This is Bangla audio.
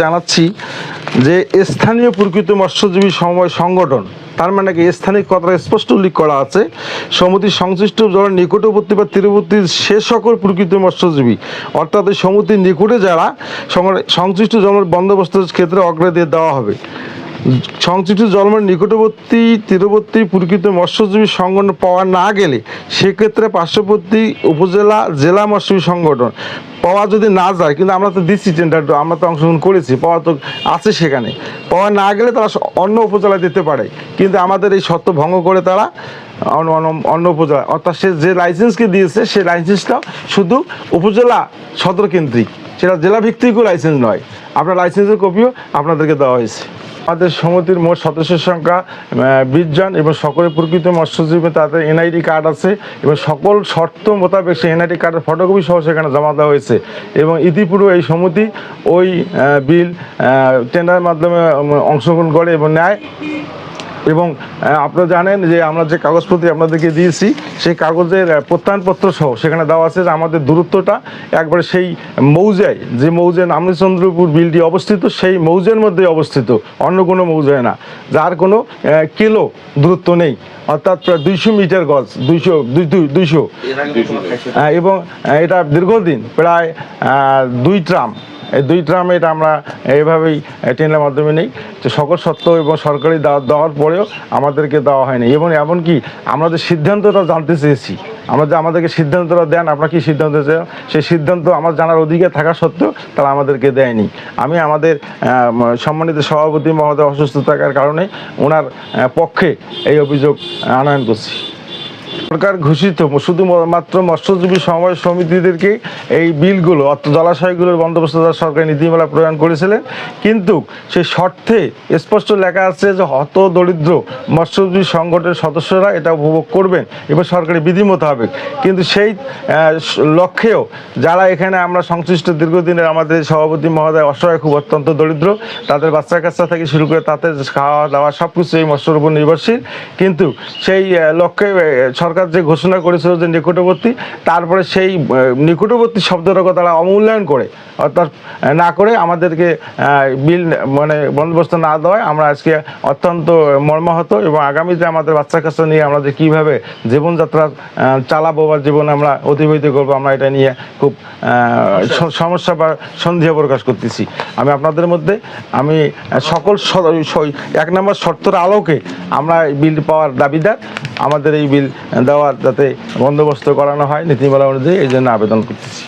জানাচ্ছি যে স্থানীয় প্রকৃত মৎস্যজীবী সমবায় সংগঠন, তার মানে কি স্থানিক কথাটা স্পষ্ট উল্লেখ করা আছে, সমিতির সংশ্লিষ্ট জলের নিকটবর্তী বা তীরবর্তী সে সকল প্রকৃত মৎস্যজীবী, অর্থাৎ এই সমিতির নিকটে যারা সংশ্লিষ্ট জলের বন্দোবস্তের ক্ষেত্রে অগ্রাধিকার দেওয়া হবে। সংশ্লিষ্ট জলমের নিকটবর্তী তীরবর্তী প্রকৃত মৎস্যজীবী সংগঠন পাওয়া না গেলে সেক্ষেত্রে পার্শ্ববর্তী উপজেলা জেলা মৎস্যজীবী সংগঠন পাওয়া যদি না যায়, কিন্তু আমরা তো দিচ্ছি টেন্ডার, আমরা তো অংশগ্রহণ করেছি, পাওয়া তো আছে, সেখানে পাওয়া না গেলে তারা অন্য উপজেলায় দিতে পারে, কিন্তু আমাদের এই শর্ত ভঙ্গ করে তারা অন্য উপজেলা, অর্থাৎ সে যে লাইসেন্সকে দিয়েছে সেই লাইসেন্সটা শুধু উপজেলা সদর কেন্দ্রিক, সেটা জেলা ভিত্তিকও লাইসেন্স নয়। আপনার লাইসেন্সের কপিও আপনাদেরকে দেওয়া হয়েছে। আমাদের সমিতির মোট সদস্যের সংখ্যা 20 জন এবং সকলের প্রকৃত মৎস্যজীবী তাদের এনআইডি কার্ড আছে এবং সকল শর্ত মোতাবেক সেই এনআইডি কার্ডের ফটোকপি সহ সেখানে জমা দেওয়া হয়েছে এবং ইতিপূর্বে এই সমিতি ওই বিল টেন্ডারের মাধ্যমে অংশগ্রহণ করে এবং নেয়। এবং আপনারা জানেন যে আমরা যে কাগজপত্র আপনাদেরকে দিয়েছি সেই কাগজের প্রত্যয়নপত্র সহ সেখানে দেওয়া আছে যে আমাদের দূরত্বটা একবারে সেই মৌজায়, যে মৌজায় নামচন্দ্রপুর বিলটি অবস্থিত সেই মৌজার মধ্যে অবস্থিত, অন্য কোনো মৌজায় না, যার কোনো কিলো দূরত্ব নেই, অর্থাৎ প্রায় 200 মিটার গজ, 200 এবং এটা দীর্ঘদিন প্রায় 2 ট্রাম, এই 2 ট্রামে এটা আমরা এইভাবেই টেন্ডারের মাধ্যমে নেই। তো সকল সত্য এবং সরকারি দেওয়ার পরেও আমাদেরকে দেওয়া হয়নি এবং এমনকি আমরা যে সিদ্ধান্তটা জানতে চেয়েছি, আমরা যে আমাদেরকে সিদ্ধান্তটা দেন, আপনারা কী সিদ্ধান্ত চান, সেই সিদ্ধান্ত আমার জানার অধিকার থাকা সত্ত্বেও তারা আমাদেরকে দেয়নি। আমি আমাদের সম্মানিত সভাপতি মহোদয় অসুস্থ থাকার কারণে ওনার পক্ষে এই অভিযোগ আনয়ন করছি। সরকার ঘোষিত শুধুমাত্র মৎস্যজীবী সমবায় সমিতিদেরকে এই বিলগুলো অর্থাৎ জলাশয়গুলোর বন্দোবস্ত সরকারি নীতিমালা প্রণয়ন করেছিলেন, কিন্তু সেই শর্তে স্পষ্ট লেখা আছে যে হত দরিদ্র মৎস্যজীবী সংগঠনের সদস্যরা এটা উপভোগ করবেন এবং সরকারি বিধি মোতাবেক। কিন্তু সেই লক্ষ্যেও যারা এখানে আমরা সংশ্লিষ্ট দীর্ঘদিনের আমাদের সভাপতি মহোদয় অসহায়, খুব অত্যন্ত দরিদ্র, তাদের বাচ্চা কাচ্চা থেকে শুরু করে তাদের খাওয়া দাওয়া সব কিছু এই মৎস্যের উপর নির্ভরশীল, কিন্তু সেই লক্ষ্যে সরকার যে ঘোষণা করেছিল যে নিকটবর্তী, তারপরে সেই নিকটবর্তী শব্দটাকে তারা অমূল্যায়ন করে, অর্থাৎ না করে আমাদেরকে বিল বন্দোবস্ত না দেওয়ায় আমরা আজকে অত্যন্ত মর্মাহত এবং আগামীতে আমাদের বাচ্চা কাচ্চা নিয়ে আমরা যে কীভাবে জীবনযাত্রা চালাবো বা জীবন আমরা অতিবাহিত করবো, আমরা এটা নিয়ে খুব সমস্যা বা সন্দেহ প্রকাশ করতেছি। আমি আপনাদের মধ্যে আমি সকল 1 নম্বর শর্তের আলোকে আমরা বিল পাওয়ার দাবিদার, আমাদের এই বিল দেওয়ার যাতে বন্দোবস্ত করানো হয় নীতিমালা অনুযায়ী, এই জন্য আবেদন করতেছি।